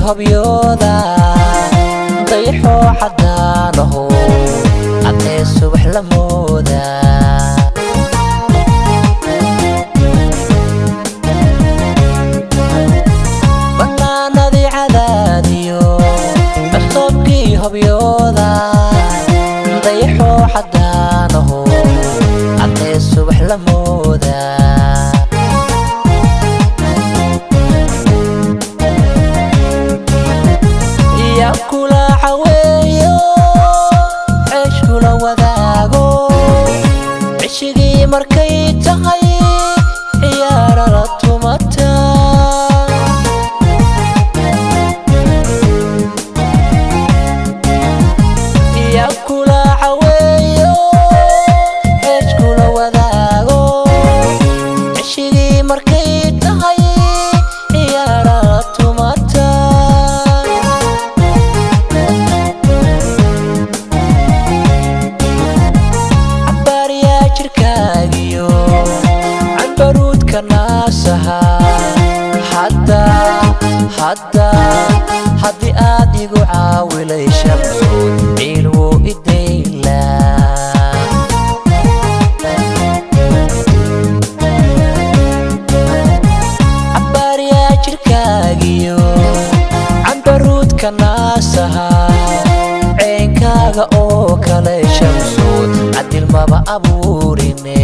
hobyooda dayxo xadaanaho adee subax la mooda banaanadii cadaadiyo cusubkii hobyooda dayxo xadaanaho adee subax la mooda kula caweeyo ceesh kula wadaago cishigii markay tahay ciyaara la tumata ya kula caweeyo ceesh kula wadaago cishigii markay tahay ciyaara la tumata haddii aad igu caawilay shamsuud ciil wuu idaylaa cabbaaryaa jirkaagiyo cambaruudka naasaha ceenkaaga oo kale shamsuud cadil maba abuurine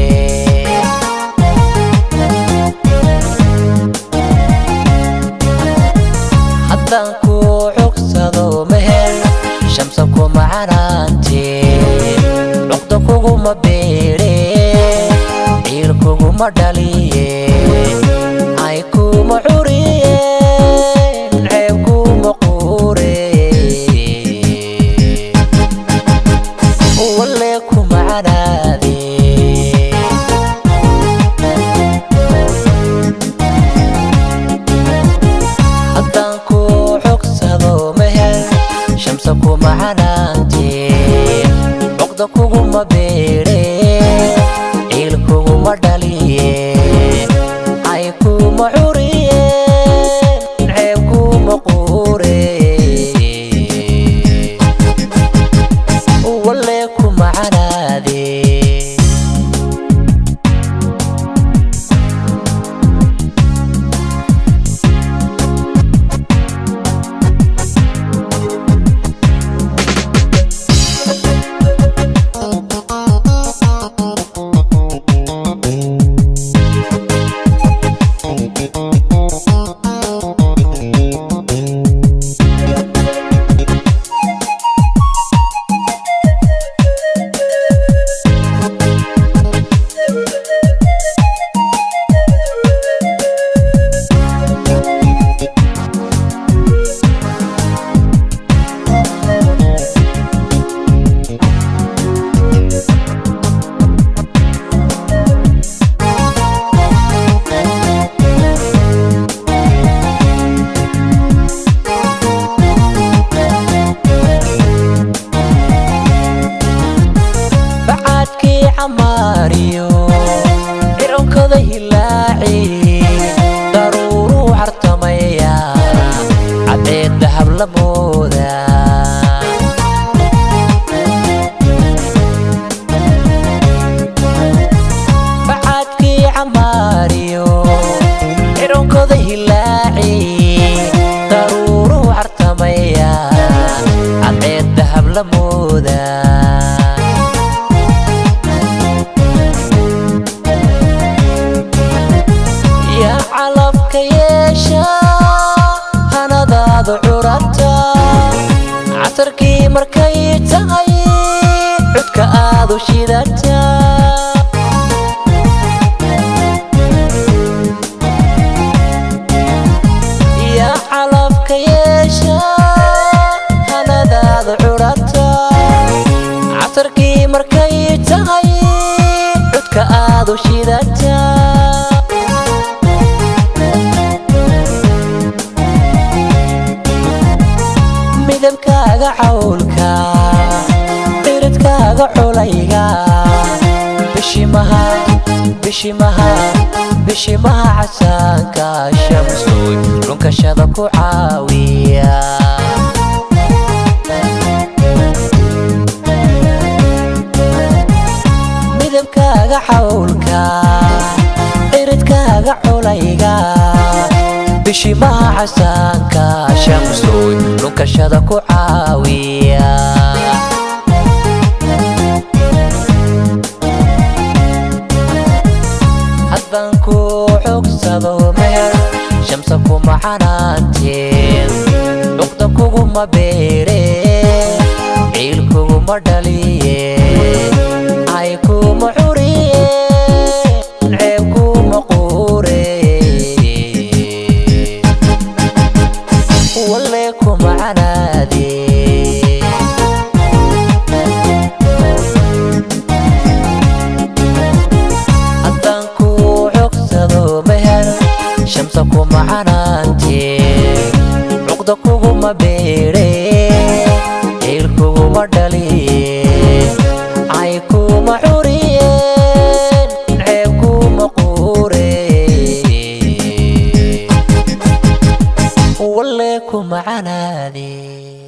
ku cogsado mehel shamsa kuma canaante noqdo kuguma beere ciil kuguma dhaliye ay kuma curiye ceeb kuma quure wale kuma canaade kuma canaante noqdo kuguma beere ciil kuguma dhaliye ay kuma curiye ceeb kuma quure wale kuma canaade amaariyo cironkada hilaaci daruuru hartamaya cadeen dahab la mooda bacadkii amaariyo cironkada hilaaci daruuru hartamaya cadeen dahab la mooda عطركي مركي تغي عدك آذو شيدتا يا حلفك يشا أنا ذا عرتا عطركي مركي تغي عدك آذو شيدتا midabkaaga cawlka qiradkaaga xulayga bishimaha بشمع عسانك شمسوي لونك شذك عاوية مذبكاغ حولك عردكاغ عليقا بشمع عسانك شمسوي لونك شذك عاوية هدبانكو عقصدو مهر شمسكو محنانتين عقدكو ما بيرين عيلكو ما دليين عايكو ما حوريين عيبكو ما قورين وليكو معنادين هدبانكو عقصدو مهر شمسكو محنانتين عقدكو ما بيرين عيلكو ما دليين عايكو ما حوريين عيبكو ما قورين وليكو معنادين